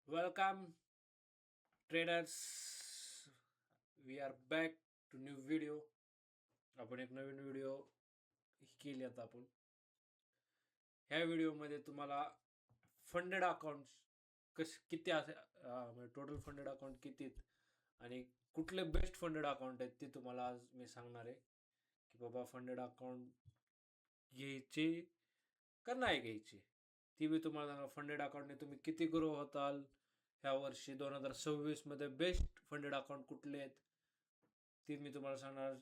Welcome, traders. We are back to new video. आपण एक नवीन video केली आता आपण. ह्या व्हिडिओमध्ये तुम्हाला फंडेड अकाउंट्स किती असे म्हणजे टोटल फंडेड अकाउंट किती आहेत आणि कुठले बेस्ट फंडेड अकाउंट आहेत ते तुम्हाला आज मी सांगणार आहे की बाबा फंडेड अकाउंट घ्यायचे का नाही घ्यायचे. ती मी तुम्हाला सांगणार. फंडेड अकाउंटने तुम्ही किती ग्रो होताल ह्या वर्षी 2026 मध्ये बेस्ट फंडेड अकाउंट कुठले आहेत ते मी तुम्हाला सांगणार.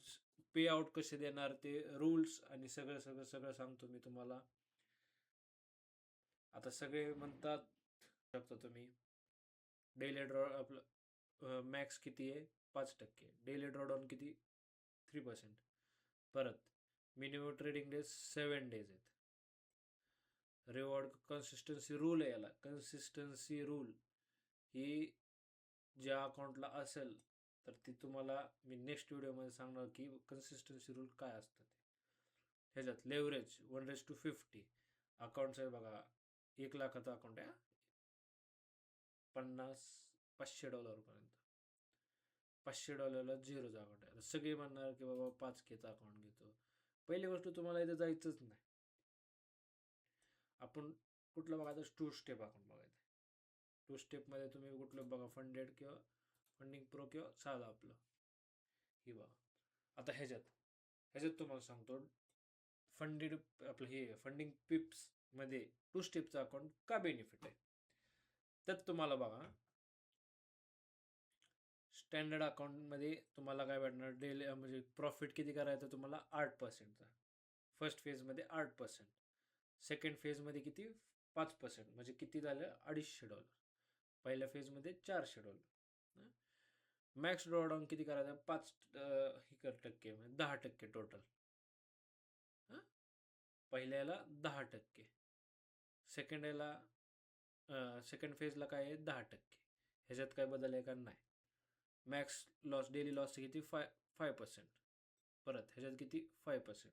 पे आउट कसे देणार ते रूल्स आणि सगळं सगळं सगळं सांगतो मी तुम्हाला. आता सगळे म्हणतात शकता तुम्ही डेली ड्रॉ आपलं मॅक्स किती आहे 5%, डेली ड्रॉडाऊन किती 3%, परत मिनिमम ट्रेडिंग डेज 7 डेज आहेत. रिवॉर्ड कन्सिस्टन्सी रूल आहे. याला कन्सिस्टन्सी रूल ही ज्या अकाउंटला असेल तर ती तुम्हाला मी नेक्स्ट व्हिडिओमध्ये सांगणार की कन्सिस्टन्सी रूल काय असतं ते. ह्याच्यात लेवरेज 1:50 अकाउंट्स आहे बघा. 1 लाखाचं अकाउंट आहे, $500 पर्यंत. $500ला झिरोचं अकाउंट आहे. सगळे म्हणणार की बाबा 5Kचं अकाउंट घेतो. पहिली गोष्ट तुम्हाला इथे जायचंच नाही. आपण कुठलं बघायचं, 2 स्टेप अकाउंट बघायचं. 2 स्टेपमध्ये तुम्ही कुठलं बघा, फंडेड किंवा फंडिंग प्रो किंवा साधं आपलं हे बघा. आता ह्याच्यात तुम्हाला सांगतो फंडेड आपलं हे फंडिंग पिप्स मध्ये 2 स्टेपचं अकाउंट का बेनिफिट आहे. त्यात तुम्हाला बघा स्टँडर्ड अकाउंटमध्ये तुम्हाला काय भेटणार, डेली म्हणजे प्रॉफिट किती करायचं तुम्हाला 8%चा. फर्स्ट फेजमध्ये 8%, सेकंड फेजमध्ये किती 5%, म्हणजे किती झालं $250. पहिल्या फेजमध्ये $400. मॅक्स ड्रॉडाऊन किती करायचं 5% म्हणजे 10% टोटल. पहिल्याला 10%, सेकंड फेजला काय आहे 10%. ह्याच्यात काय बदल आहे का नाही. मॅक्स लॉस डेली लॉस किती 5%, परत ह्याच्यात किती 5%.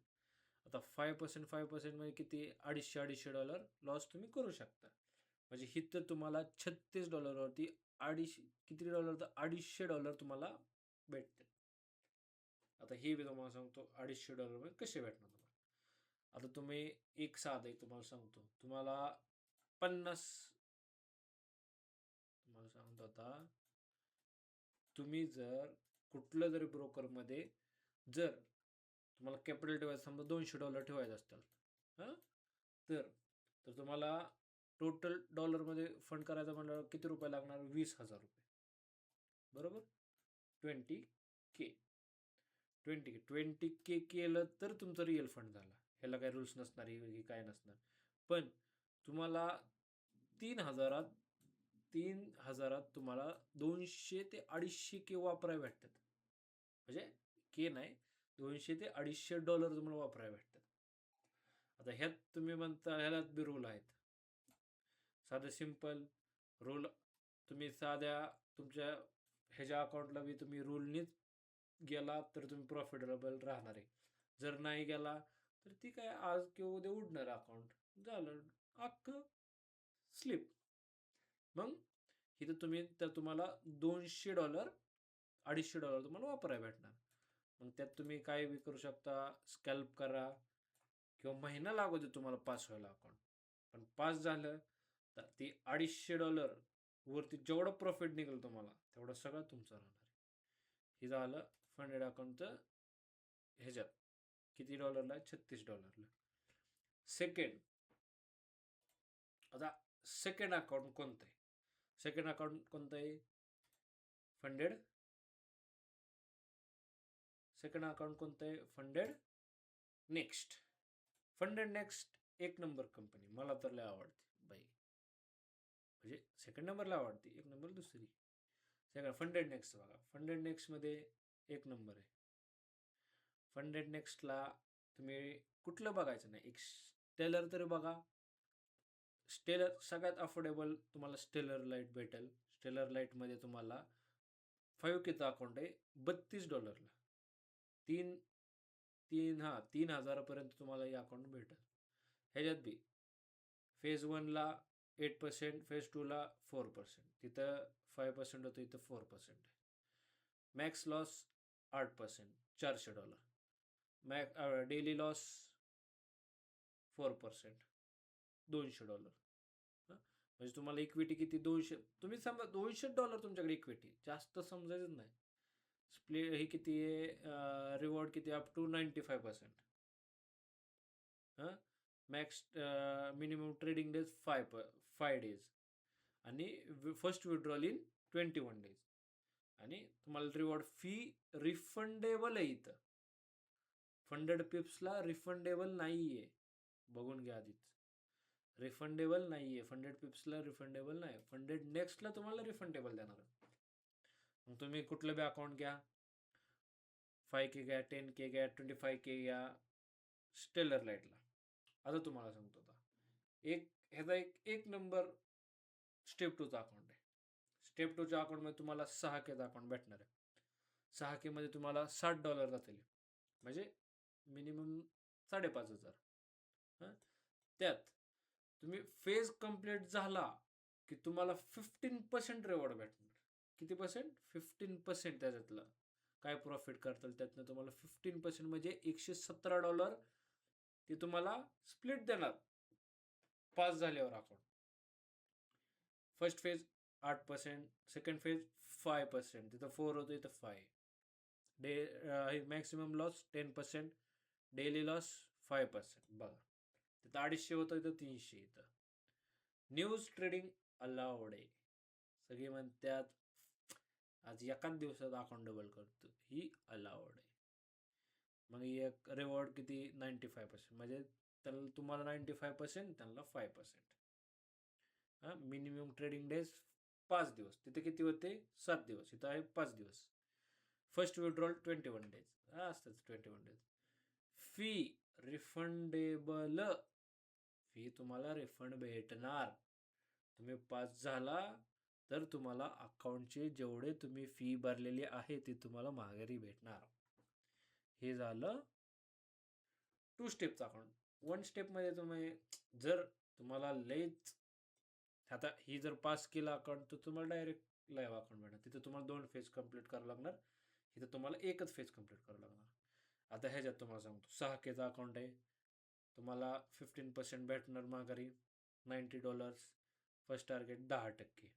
आता 5% म्हणजे किती $250 लॉस तुम्ही करू शकता. म्हणजे हिथं तुम्हाला $36वरती किती डॉलर तर $250 तुम्हाला भेटते. आता हे मी तुम्हाला सांगतो $250 मध्ये कसे भेटणार तुम्हाला. आता तुम्ही एक साधं एक तुम्हाला सांगतो. तुम्हाला 50 तुम्हाला सांगतो आता, तुम्ही जर कुठलं जरी ब्रोकरमध्ये जर तुम्हाला कॅपिटल ठेवायचं समजा $200 ठेवायचं असतात तर तुम्हाला टोटल डॉलरमध्ये फंड करायचं म्हणल्यावर किती रुपये लागणार 20,000 रुपये. बरोबर. 20K 20K केलं तर तुमचं रिअल फंड झाला. ह्याला काही रूल्स नसणार हे काय नसणार. पण तुम्हाला 3,000 तुम्हाला 200 ते 250K वापरायला भेटतात. म्हणजे के नाही, $200 ते $250 तुम्हाला वापरायला भेटतात. आता ह्यात तुम्ही म्हणता ह्यालाच बी रूल आहेत. साधं सिंपल रूल, तुम्ही साध्या तुमच्या ह्याच्या अकाउंटला बी तुम्ही रूलनीच गेला तर तुम्ही प्रॉफिटेबल राहणार आहे. जर नाही गेला तर ती काय आज किंवा उद्या उडणार अकाउंट, झालं अख्खं स्लिप. मग इथं तुम्हाला $200 $250 तुम्हाला वापरायला भेटणार. मग त्यात तुम्ही काय बी करू शकता, स्कॅल्प करा किंवा महिना लागू दे तुम्हाला पास व्हायला अकाउंट. पण पास झालं तर ती $250 वरती जेवढं प्रॉफिट निघेल तुम्हाला तेवढं सगळं तुमचं राहणार आहे. हे झालं फंडेड अकाउंटचं. ह्याच्यात किती डॉलरला आहे $36. सेकंड, आता सेकंड अकाउंट कोणतं आहे, सेकंड अकाउंट कोणतं आहे फंडेड. सेकंड अकाउंट कोणतं आहे फंडेड नेक्स्ट. फंडेड नेक्स्ट एक नंबर कंपनी, मला तर लय आवडते बाई. म्हणजे सेकंड नंबरला आवडते, एक नंबर दुसरी सेकंड फंडेड नेक्स्ट. बघा फंडेड नेक्स्टमध्ये एक नंबर आहे. फंडेड नेक्स्टला तुम्ही कुठलं बघायचं नाही, एक स्टेलर तरी बघा. स्टेलर सगळ्यात अफोर्डेबल तुम्हाला स्टेलर लाईट भेटेल. स्टेलर लाईटमध्ये तुम्हाला 5Kचं अकाउंट आहे $32. 3,000 पर्यंत तुम्हाला हे अकाउंट भेटेल. ह्याच्यात बी फेज 1ला 8%, फेज 2ला 4%, तिथं 5% होतं, इथं 4% आहे. Max loss 8%, $400. Daily loss 4%, $200. म्हणजे तुम्हाला इक्विटी किती 200, तुम्ही समजा $200 तुमच्याकडे इक्विटी, जास्त समजायचं नाही. स्प्लिट ही किती आहे, रिवॉर्ड किती up to 95%. Max minimum trading days 5 days आणि फर्स्ट विड्रॉल इन 21 डेज. आणि तुम्हाला रिवॉर्ड फी रिफंडेबल आहे. इथं फंडेड पिप्सला रिफंडेबल नाही आहे, बघून घ्या आधीच. रिफंडेबल नाही आहे, फंडेड पिप्सला रिफंडेबल नाही. फंडेड नेक्स्टला तुम्हाला रिफंडेबल देणार. मग तुम्ही कुठलं बी अकाउंट घ्या, 5K घ्या, 10K घ्या, 25K घ्या, स्टेलर लाईटला. आता तुम्हाला सांगतो, ह्याचा एक नंबर स्टेप 2चा अकाउंट आहे. स्टेप 2च्या अकाउंटमध्ये तुम्हाला 6Kचा अकाउंट भेटणार आहे. 6K मध्ये तुम्हाला $60 जातील, म्हणजे मिनिमम 5,500. त्यात तुम्ही फेज कंप्लीट झाला की तुम्हाला 15% रिवॉर्ड भेटणार. किती पर्सेंट? 15%. त्याच्यातलं काय प्रॉफिट करताल त्यातनं तुम्हाला 15% म्हणजे $117 ते तुम्हाला स्प्लिट देणार पास झाल्यावर account. First phase 8%, second phase 5%, तिथं 4 होतं, इथं 5. Maximum loss 10%, daily loss 5%. बघा तिथं 250 होतं, इथं 300. इथं न्यूज ट्रेडिंग अलाउड आहे. सगळे म्हणतात आज एकाच दिवसात अकाउंट डबल करतो, ही अलाउड आहे. मग एक रिवॉर्ड किती 95%, म्हणजे त्याला तुम्हाला 95%, त्यांना 5%. मिनिमम ट्रेडिंग डेज 5 दिवस, तिथे किती होते 7 दिवस, इथं आहे 5 दिवस. फर्स्ट विड्रॉल 21 डेज, असतंच 21 डेज. फी रिफंडेबल, फी तुम्हाला रिफंड भेटणार. तुम्ही पास झाला तर तुम्हाला अकाउंटचे जेवढे तुम्ही फी भरलेली आहे ते तुम्हाला माघारी भेटणार. हे झालं 2 स्टेपचं अकाउंट. 1 स्टेपमध्ये तुम्ही जर तुम्हाला लईच, आता ही जर पास केलं अकाउंट तर तुम्हाला डायरेक्ट लाईव्ह अकाउंट भेटणार. तिथं तुम्हाला 2 फेज कंप्लीट करावं लागणार, इथं तुम्हाला एकच फेज कंप्लीट करावं लागणार. आता ह्याच्यात तुम्हाला सांगतो 6Kचा अकाउंट आहे, तुम्हाला 15% भेटणार माघारी, $90. First target 10%.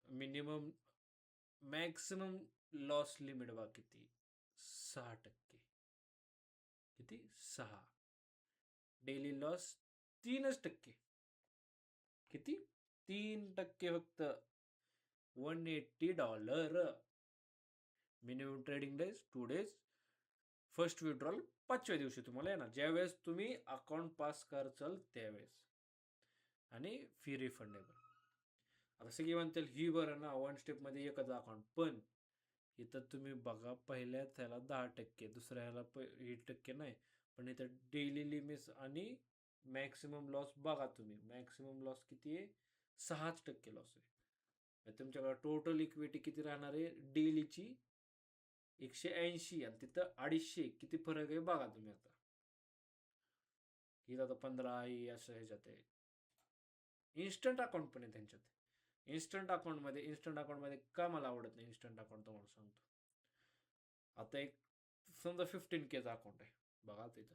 Minimum maximum loss limit बघा किती, 6%. किती 6. Daily loss 3%. किती 3% फक्त, $180. Minimum trading days 2 days. First withdrawal 5व्या दिवशी तुम्हाला येणार, ज्यावेळेस तुम्ही अकाउंट पास करचाल त्यावेळेस. आणि फी रिफंडेबल. आता सगळी म्हणतील ही बरं ना 1 स्टेपमध्ये एकच अकाउंट, पण इथं तुम्ही बघा पहिल्या त्याला 10%, दुसऱ्या ह्याला 8% नाही, पण इथं डेली लिमिट्स आणि मॅक्सिमम लॉस बघा तुम्ही. मॅक्सिमम लॉस किती आहे, 6% लॉस आहे. तुमच्याकडे टोटल इक्विटी किती राहणार आहे डेलीची, 180, आणि तिथं 250. किती फरक आहे बघा तुम्ही. आता इथं आता 15 आहे, असं ह्याच्यात आहे. इन्स्टंट अकाउंट पण आहे त्यांच्यात. इन्स्टंट अकाउंटमध्ये का मला आवडत नाही इन्स्टंट अकाउंट तुम्हाला सांगतो. आता एक समजा 15Kचा अकाउंट आहे, बघा तिथं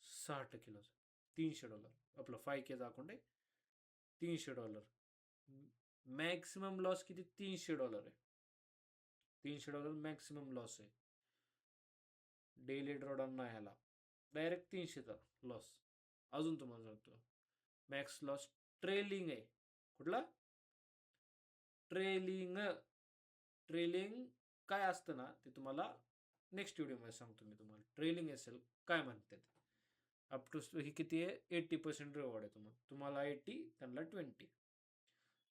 6% लॉस, $300. आपलं 5Kचा अकाउंट आहे, $300. मॅक्सिमम लॉस किती, $300 आहे. $300 मॅक्सिमम लॉस आहे. डेली ड्रॉडाऊन नाही ह्याला, डायरेक्ट 300चा लॉस. अजून तुम्हाला सांगतो मॅक्स लॉस ट्रेलिंग आहे. कुठला ट्रेलिंग काय असतं ना, ते तुम्हाला नेक्स्ट व्हिडिओमध्ये सांगतो मी तुम्हाला. ट्रेलिंग असेल काय म्हणतात. अप टू ही किती आहे, 80% रिवॉर्ड आहे तुम्हाला 80, त्यांना 20.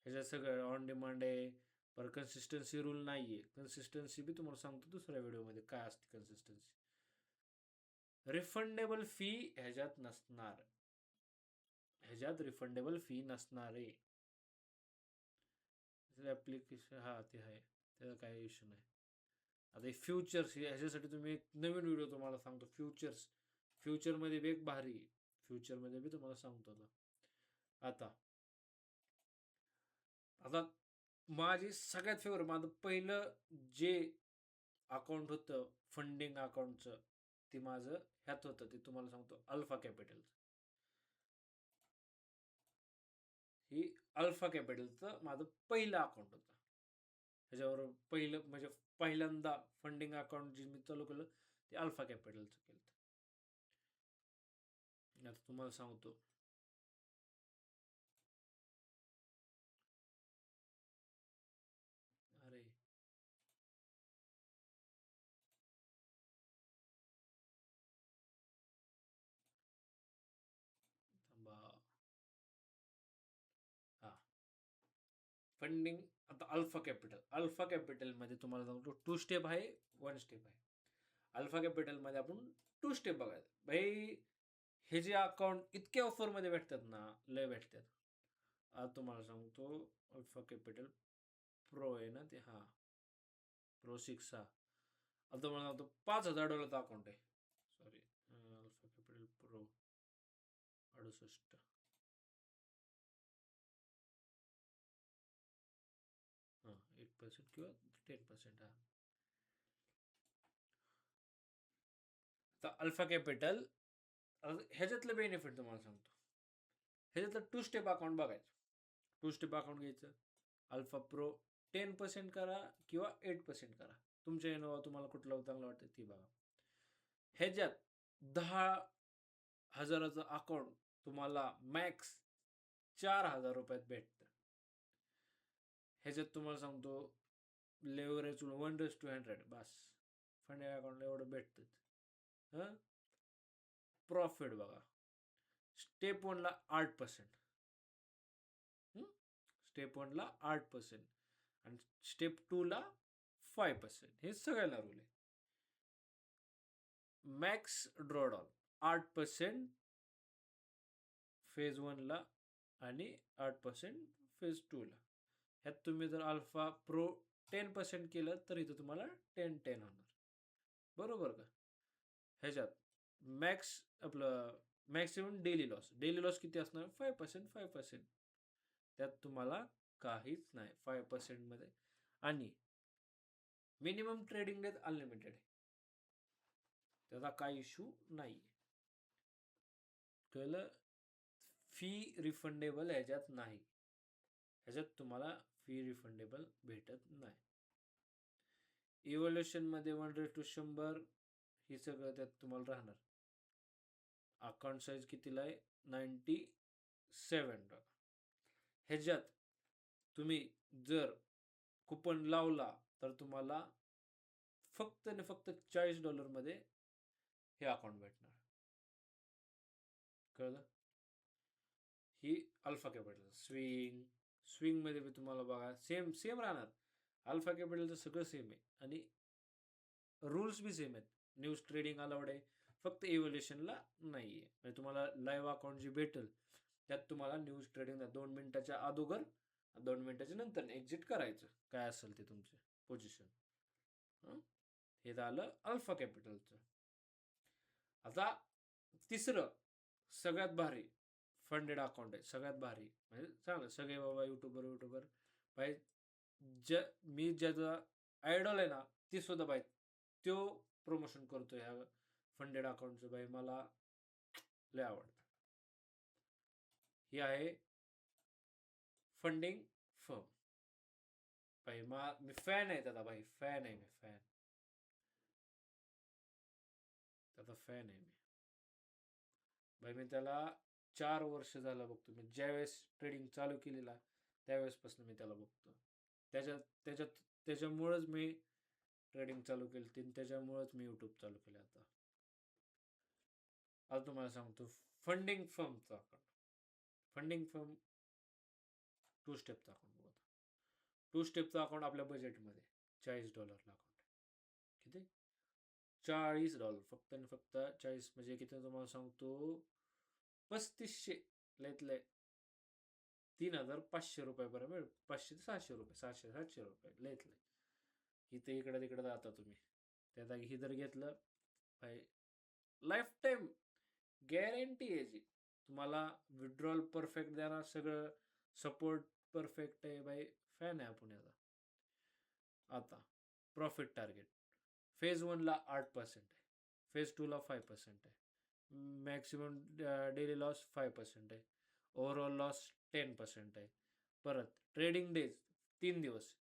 ह्याच्यात सगळं ऑन डिमांड आहे. पर कन्सिस्टन्सी रूल नाही आहे. कन्सिस्टन्सी बी तुम्हाला सांगतो दुसऱ्या व्हिडिओमध्ये काय असते कन्सिस्टन्सी. रिफंडेबल फी ह्याच्यात नसणार, ह्याच्यात रिफंडेबल फी नसणार आहे. ॲप्लिकेशन ते आहे, त्याचा काही इश्यू नाही. आता फ्युचर्स ह्याच्यासाठी तुम्ही एक नवीन व्हिडिओ तुम्हाला सांगतो. फ्युचरमध्ये बी एक भारी, फ्युचरमध्ये बी तुम्हाला सांगतो आता. आता माझी सगळ्यात फेवरेट माझं पहिलं जे अकाउंट होतं फंडिंग अकाउंटचं, ते माझं ह्यात होतं, ते तुम्हाला सांगतो अल्फा कॅपिटलचं. ही अल्फा कॅपिटलचं माझं पहिलं अकाउंट होतं. त्याच्यावर पहिलं म्हणजे पहिल्यांदा फंडिंग अकाउंट जे मी चालू केलं ते अल्फा कॅपिटलचं केलं. आता तुम्हाला सांगतो अरे थांबा. हा फंडिंग आता अल्फा कॅपिटलमध्ये तुम्हाला सांगतो 2 स्टेप आहे, 1 स्टेप आहे. अल्फा कॅपिटलमध्ये आपण 2 स्टेप बघायचं भाई. हे जे अकाउंट इतके ऑफरमध्ये भेटतात ना, लय भेटतात. आज तुम्हाला सांगतो अल्फा कॅपिटल प्रो आहे ना ते, हां प्रो 6 हा. आता तुम्हाला सांगतो $5,000 अकाउंट आहे. Sorry, alpha capital pro 68. हां 8% किंवा 10%. हा तर अल्फा कॅपिटल ह्याच्यातलं बेनिफिट तुम्हाला सांगतो. ह्याच्यातलं 2 स्टेप अकाउंट बघायचं. 2 स्टेप अकाउंट घ्यायचं. अल्फा प्रो 10% करा किंवा 8% करा. तुमच्या येणं तुम्हाला कुठलं चांगलं वाटतं ती बघा. ह्याच्यात 10,000चं अकाउंट तुम्हाला मॅक्स ₹4,000 भेटतं. ह्याच्यात तुम्हाला सांगतो लेवरेज 1:100 बस. फंडिंग अकाउंटला एवढं भेटतं. हां प्रॉफिट बघा, स्टेप 1ला 8%, स्टेप 1ला 8% आणि स्टेप 2ला 5%. हे सगळ्याला रूल आहे. मॅक्स ड्रॉडाऊन 8% फेज 1ला आणि 8% फेज 2ला. ह्यात तुम्ही जर अल्फा प्रो 10% केलं तर इथं तुम्हाला 10-10 होणार. बरोबर का? ह्याच्यात मॅक्स आपलं मॅक्सिमम डेली लॉस किती असणार? 5%. त्यात तुम्हाला काहीच नाही 5% मध्ये. आणि मिनिमम ट्रेडिंग डेज अनलिमिटेड आहे, त्याचा काही इश्यू नाही. कळलं? फी रिफंडेबल ह्याच्यात नाही. ह्याच्यात तुम्हाला फी रिफंडेबल भेटत नाही. इव्होल्युशनमध्ये 1:100 हे सगळं त्यात तुम्हाला राहणार. अकाउंट साईज कितीला आहे? 97. ह्याच्यात तुम्ही जर कुपन लावला तर तुम्हाला फक्त आणि फक्त $40 हे अकाउंट भेटणार. कळलं? ही अल्फा कॅपिटल. स्विंगमध्ये बी तुम्हाला बघा सेम राहणार. अल्फा कॅपिटलचं सगळं सेम आहे आणि रूल्स बी सेम आहेत. न्यूज ट्रेडिंग अलाउड आहे, फक्त इव्होल्युशनला नाही आहे. म्हणजे तुम्हाला लाईव्ह अकाउंट जे भेटेल त्यात तुम्हाला न्यूज ट्रेडिंग 2 मिनिटाच्या अगोदर 2 मिनिटाच्या नंतर एक्झिट करायचं, काय असेल ते तुमचं पोझिशन. हे झालं अल्फा कॅपिटलचं. आता तिसरं सगळ्यात भारी फंडेड अकाउंट आहे, सगळ्यात भारी म्हणजे चांगलं. सगळे बाबा युट्यूबर बाई मी ज्याचा आयडॉल आहे ना ती सुद्धा बाई तो प्रमोशन करतो ह्या फंडेड अकाउंटचं. बाई मला लय आवडतं. ही आहे फंडिंग फर्म. बाई मी फॅन आहे त्याचा, बाई फॅन आहे मी, त्याचा फॅन आहे मी. बाई मी त्याला 4 वर्ष झालं बघतो. मी ज्यावेळेस ट्रेडिंग चालू केलेला त्यावेळेसपासून मी त्याला बघतो. त्याच्यामुळेच मी ट्रेडिंग चालू केली, त्याच्यामुळेच मी यूट्यूब चालू केलं. आता तुम्हाला सांगतो फंडिंग फर्मचा अकाउंट. फंडिंग फर्म 2 स्टेपचा अकाउंट बघा. 2 स्टेपचा अकाउंट आपल्या बजेटमध्ये $40 अकाउंट. किती? $40. फक्त आणि फक्त 40 म्हणजे किती तुम्हाला सांगतो 3500 लयत लय $3,500 बरोबर. 500 ते 600 रुपये, 600-700 रुपये लयत लय. इथे इकडं तिकडं जाता तुम्ही. त्यात ही जर घेतलं लाईफ टाईम गॅरंटी याची. तुम्हाला विड्रॉल परफेक्ट देणार, सगळं सपोर्ट परफेक्ट आहे बाई. फॅन आहे आपण याचा. आता प्रॉफिट टार्गेट फेज 1ला 8% आहे, फेज 2ला 5% आहे, मॅक्सिमम डेली लॉस 5% आहे, ओव्हरऑल लॉस 10% आहे. परत ट्रेडिंग डेज 3 दिवस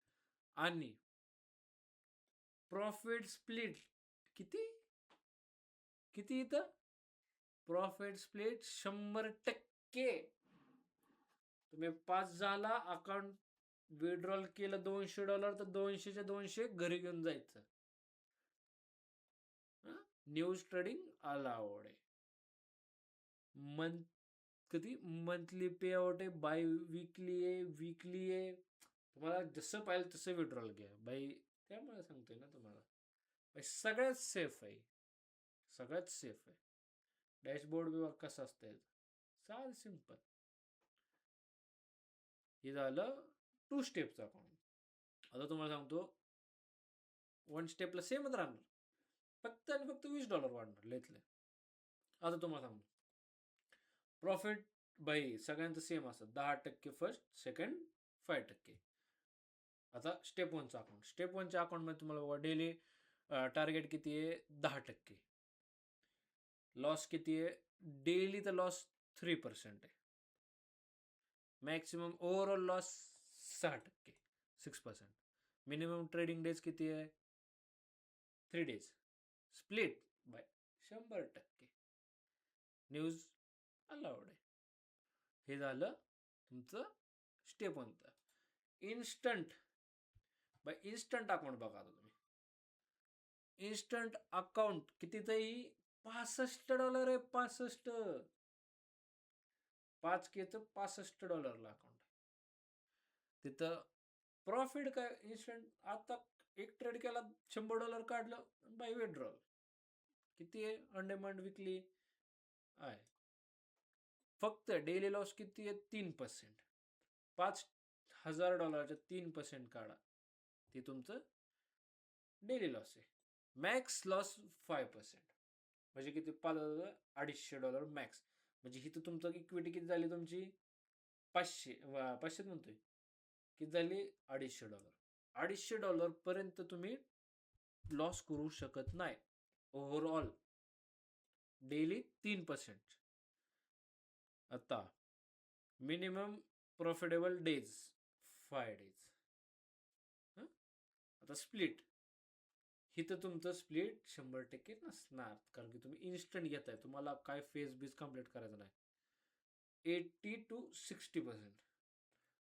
आणि प्रॉफिट स्प्लिट किती किती इथं प्रॉफिट स्प्लिट 100%. तुम्ही 5 झाला अकाउंट विड्रॉल केलं $200 तर 200च्या 200 घरी घेऊन जायचं. न्यूज ट्रेडिंग अलाउड आहे. कधी मंथली पे आउट आहे, बाय वीकली आहे, वीकली आहे, तुम्हाला जसं पाहिजे तसं विड्रॉल घ्या बाई. त्यामुळे सांगतोय ना तुम्हाला बाई, सगळ्यात सेफ आहे, सगळ्यात सेफ आहे. डॅशबोर्ड बी कसं असतं साध सिंपल. हे झालं 2 स्टेपचं अकाउंट. आता तुम्हाला सांगतो 1 स्टेपला सेमच राहणार, फक्त आणि फक्त $20 वाढणार लेतले. आता तुम्हाला सांगतो प्रॉफिट बाई सगळ्यांचं सेम असतं, 10% फर्स्ट, सेकंड 5%. आता स्टेप 1चा अकाउंट, स्टेप 1च्या अकाउंटमध्ये तुम्हाला डेली टार्गेट किती आहे 10%. लॉस किती आहे डेली, तर लॉस 3% आहे. Maximum overall loss 6%, 6%. Minimum trading days किती आहे 3 days. Split by 100%. News allowed आहे. हे झालं तुमचं स्टेप 1चं. इन्स्टंट बाय इन्स्टंट अकाउंट बघा आता तुम्ही. इन्स्टंट अकाउंट कितीतरी $65 आहे. 5Kचं $65 अकाउंट आहे. तिथं प्रॉफिट काय इन्स्टंट, आता एक ट्रेड केला $100 काढलं बाय विड्रॉल. किती आहे ऑन डिमांड वीकली आहे. फक्त डेली लॉस किती आहे 3%. $5,000 3% काढा, ते तुमचं डेली लॉस आहे. मॅक्स लॉस 5%, म्हणजे किती $5,200 मॅक्स. म्हणजे ही तर तुमचं इक्विटी किती झाली तुमची 500 म्हणतोय, किती झाली $250. $250 पर्यंत तुम्ही लॉस करू शकत नाही ओव्हरऑल, डेली 3%. आता मिनिमम प्रॉफिटेबल डेज 5 डेज. आता स्प्लिट, ही तर तुमचं स्प्लिट 100% नसणार, कारण की तुम्ही इन्स्टंट घेताय, तुम्हाला काय फेज बीज कम्प्लीट करायचं नाही. 80 to 60%,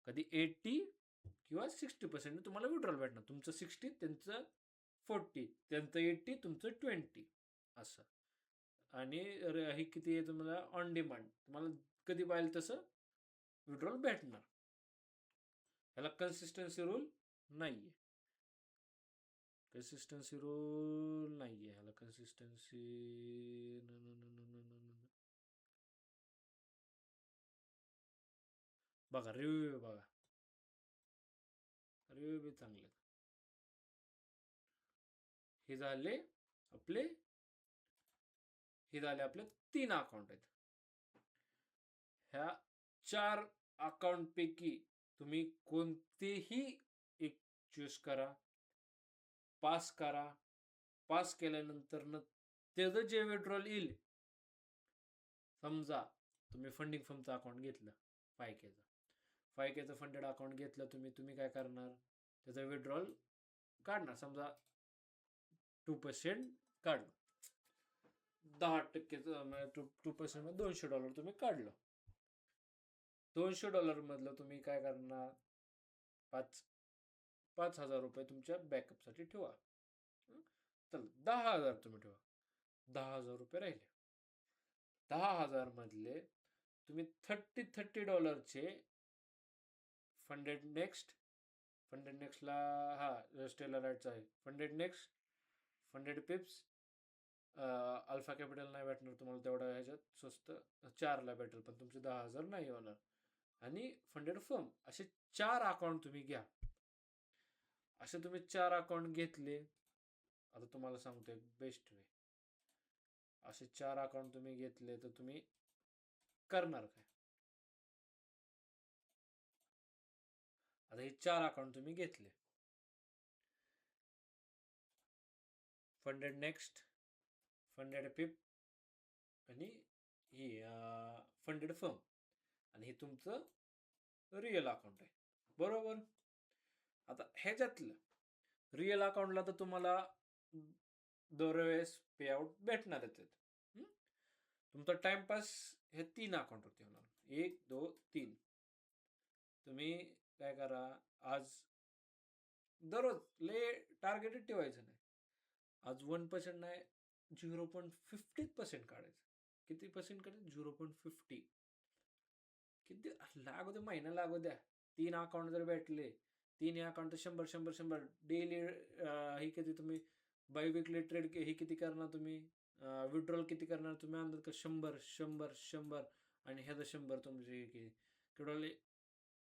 कधी 80 किंवा 60% तुम्हाला विड्रॉल भेटणार. तुमचं 60, त्यांचं 40, त्यांचं 80, तुमचं 20 असं. आणि हे किती आहे तुम्हाला ऑन डिमांड, तुम्हाला कधी पाहिजे तसं विड्रॉल भेटणार. ह्याला कन्सिस्टन्सी रूल नाही आहे, कन्सिस्टन्सी रूल नाही आहे ह्याला, कन्सिस्टन्सी बघा, रिव्ह्यू बघा, रिव्ह्यू बी चांगले. हे झाले आपले 3 अकाउंट आहेत. ह्या 4 अकाउंट पैकी तुम्ही कोणतेही एक चूज करा, पास करा. पास केल्यानंतर त्याचं जे विड्रॉल येईल, समजा तुम्ही फंडिंग फर्मचं अकाउंट घेतलं 5Kचं फंडेड अकाउंट घेतलं तुम्ही काय करणार, त्याचा विड्रॉल काढणार. समजा 2% काढलं, 10%चं 2% मध्ये $200 तुम्ही काढलं. $200 मधलं तुम्ही काय करणार, 5,000 रुपये तुमच्या बॅकअपसाठी ठेवा. चल 10,000 तुम्ही ठेवा, 10,000 रुपये राहिले. 10,000 मधले तुम्ही $30 फंडेड नेक्स्टला स्टेलर राईटचा आहे, funded next, funded पिप्स, alpha capital नाही भेटणार तुम्हाला तेवढा, ह्याच्यात स्वस्त 4ला भेटेल, पण तुमचे 10,000 नाही होणार. आणि फंडेड फर्म, असे 4 अकाउंट तुम्ही घ्या. असे तुम्ही 4 अकाउंट घेतले. आता तुम्हाला सांगतो एक बेस्ट वे, असे 4 अकाउंट तुम्ही घेतले तर तुम्ही करणार काय. आता आता हे 4 अकाउंट तुम्ही घेतले. फंडेड नेक्स्ट, फंडेड पिप आणि ही फंडेड फर्म, आणि हे तुमचं रिअल अकाउंट आहे, बरोबर. आता ह्याच्यातलं रिअल अकाउंटला तर तुम्हाला दरवेळेस पेआउट भेटणारच आहेत. तुमचा टाइमपास हे 3 अकाउंटवरती होणार. 1 2 3. तुम्ही काय करा, आज दररोज लय टार्गेटेड ठेवायचं नाही. आज 1% नाही, 0.50% काढायचं. किती पर्सेंट काढायचं? 0.50. किती लागू द्या, महिना लागू द्या. 3 अकाउंट जर भेटले, 3 अकाउंट 100 डेली. ही किती तुम्ही बाय विकली ट्रेड ही किती करणार तुम्ही, विड्रॉल किती करणार तुम्ही, अंदाज का 100 आणि ह्याचं 100 तुमचे केवढं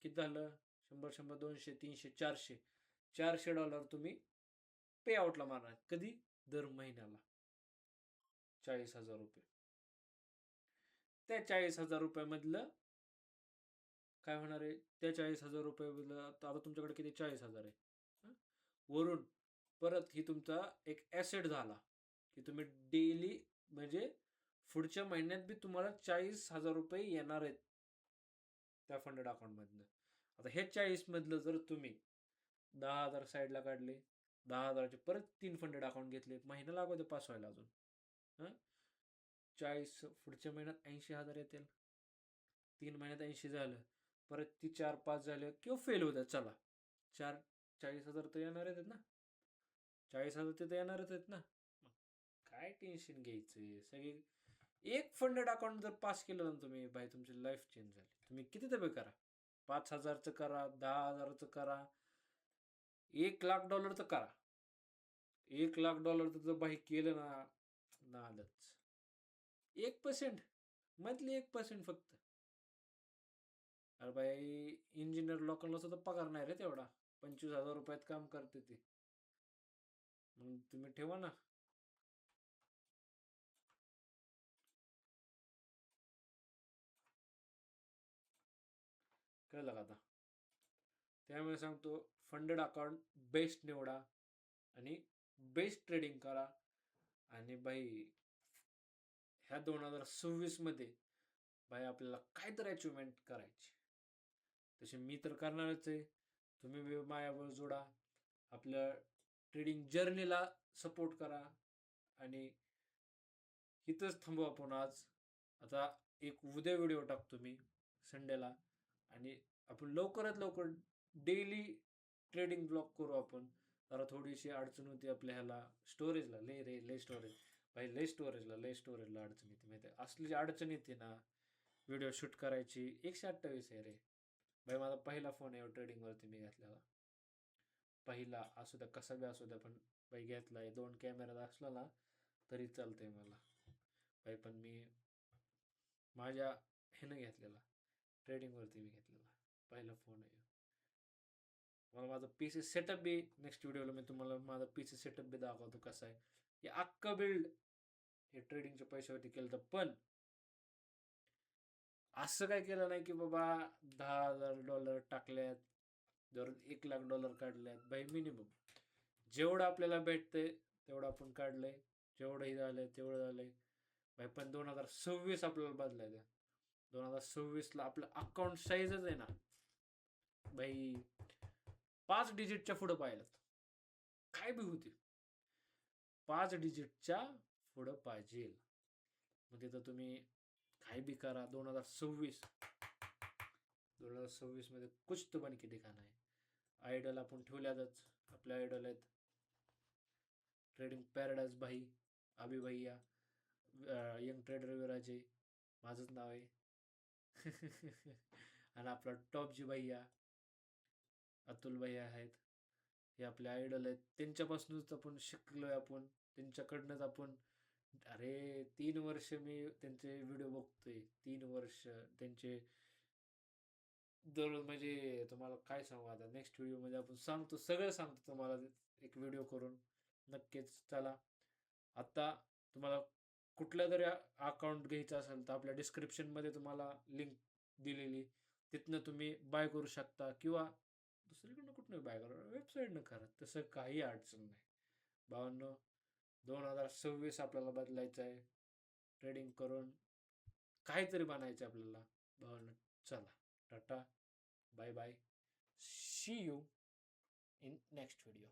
किती झालं, 100 200 300 $400 तुम्ही पे आउटला मारणार. कधी? दर महिन्याला 40,000 रुपये. त्या 40,000 रुपयामधलं काय होणार आहे, त्या 40,000 रुपयामधलं आता तुमच्याकडे किती 40,000 आहे, वरून परत ही तुमचा एक ॲसेट झाला की तुम्ही डेली म्हणजे पुढच्या महिन्यात बी तुम्हाला 40,000 रुपये येणार आहेत त्या फंडेड अकाउंटमधनं. आता हे 40 मधलं जर तुम्ही 10,000 साईडला काढले, 10,000चे परत 3 फंडेड अकाउंट घेतले, महिना लागू दे पास व्हायला अजून. 40 पुढच्या महिन्यात 80,000 येतील. 3 महिन्यात 80 झालं, परत ती 4-5 झाले किंवा फेल होतात. चला 40,000 तर येणार आहेत ना, 40,000 तर येणारच आहेत ना. काय टेन्शन घ्यायचं. सगळी एक फंडेड अकाउंट जर पास केलं ना तुम्ही, भाई तुमची लाईफ चेंज झाली. तुम्ही किती दबे करा, 5,000चं करा, 10,000चं करा, $1,00,000 करा. $1,00,000 जर बाई केलं ना, नालच 1% मंथली 1% फक्त. अरे बाई इंजिनियर लोकांना सुद्धा पगार नाही रे तेवढा, 25,000 रुपयात काम करते ते. मग तुम्ही ठेवा ना. कळलं का आता? त्यामुळे सांगतो फंडेड अकाउंट बेस्ट निवडा आणि बेस्ट ट्रेडिंग करा. आणि बाई ह्या 2026 मध्ये बाई आपल्याला काहीतरी अचिव्हमेंट करायची, तसे मी तर करणारच आहे. तुम्ही माझ्यावर जोडा, आपल्या ट्रेडिंग जर्नीला सपोर्ट करा. आणि इथंच थांबू आपण आज. आता एक उद्या व्हिडिओ टाकतो मी संडेला, आणि आपण लवकरात लवकर डेली ट्रेडिंग ब्लॉग करू आपण. जरा थोडीशी अडचण होती आपल्या ह्याला स्टोरेजला, लय स्टोरेज भाई, लय स्टोरेजला अडचण येते माहिती आहे. असली अडचण येते ना व्हिडिओ शूट करायची. 128 आहे रे भाई, माझा पहिला फोन आहे ट्रेडिंगवरती मी घेतलेला, पहिला असू द्या कसा बी असू द्या, पण भाई घेतलाय. 2 कॅमेरा असला ना तरी चालतंय मला भाई. पण मी माझ्या ह्यानं घेतलेला, ट्रेडिंगवरती मी घेतलेला पहिला फोन आहे. मला माझा पीसी सेटअप बी नेक्स्ट व्हिडिओला मी तुम्हाला माझा पीसी सेटअप बी दाखवतो कसा आहे. हे अख्खं बिल्ड हे ट्रेडिंगच्या पैशावरती केलं तर, पण असं काय केलं नाही की बाबा $10,000 टाकल्यात, जर $1,00,000 काढल्यात. बाई मिनिमम जेवढं आपल्याला भेटतंय तेवढं आपण काढलंय, जेवढंही झालंय तेवढं झालंय भाई. पण 2026 आपल्याला बदलायचं. 2026ला आपलं अकाउंट साईजच आहे ना भाई 5 डिजिटच्या पुढं पाहिलं काय बी होते, 5 डिजिटच्या पुढं पाहिजे. मग तिथं तुम्ही काय बी करा. 2026 मध्ये कुछ तो बन के दिखाना है. आयडल आपण ठेवल्यातच, आपल्या आयडल आहेत ट्रेडिंग पॅराडाईज भाई, अभि भैया, यंग ट्रेडर विराजे, माझंच नाव आहे. आणि आपला टॉपजी भैया, अतुल भैया आहेत, हे आपले आयडल आहेत. त्यांच्यापासूनच आपण शिकलोय, आपण त्यांच्याकडनंच आपण. अरे 3 वर्ष मी त्यांचे व्हिडिओ बघतोय, 3 वर्ष त्यांचे दररोज. म्हणजे तुम्हाला काय सांगू, आता नेक्स्ट व्हिडिओमध्ये आपण सांगतो, सगळं सांगतो तुम्हाला एक व्हिडिओ करून. नक्कीच चला. आता तुम्हाला कुठलं जरी अकाउंट घ्यायचं असेल तर आपल्या डिस्क्रिप्शनमध्ये तुम्हाला लिंक दिलेली, तिथनं तुम्ही बाय करू शकता. किंवा दुसरीकडनं कुठनं बाय करा, वेबसाईटनं करा. तसं काही अडचण नाही भावांनो. 2026 आपल्याला बदलायचं आहे. ट्रेडिंग करून काहीतरी बनायचं आपल्याला भावांनो. चला, tata, bye bye, see you in next video.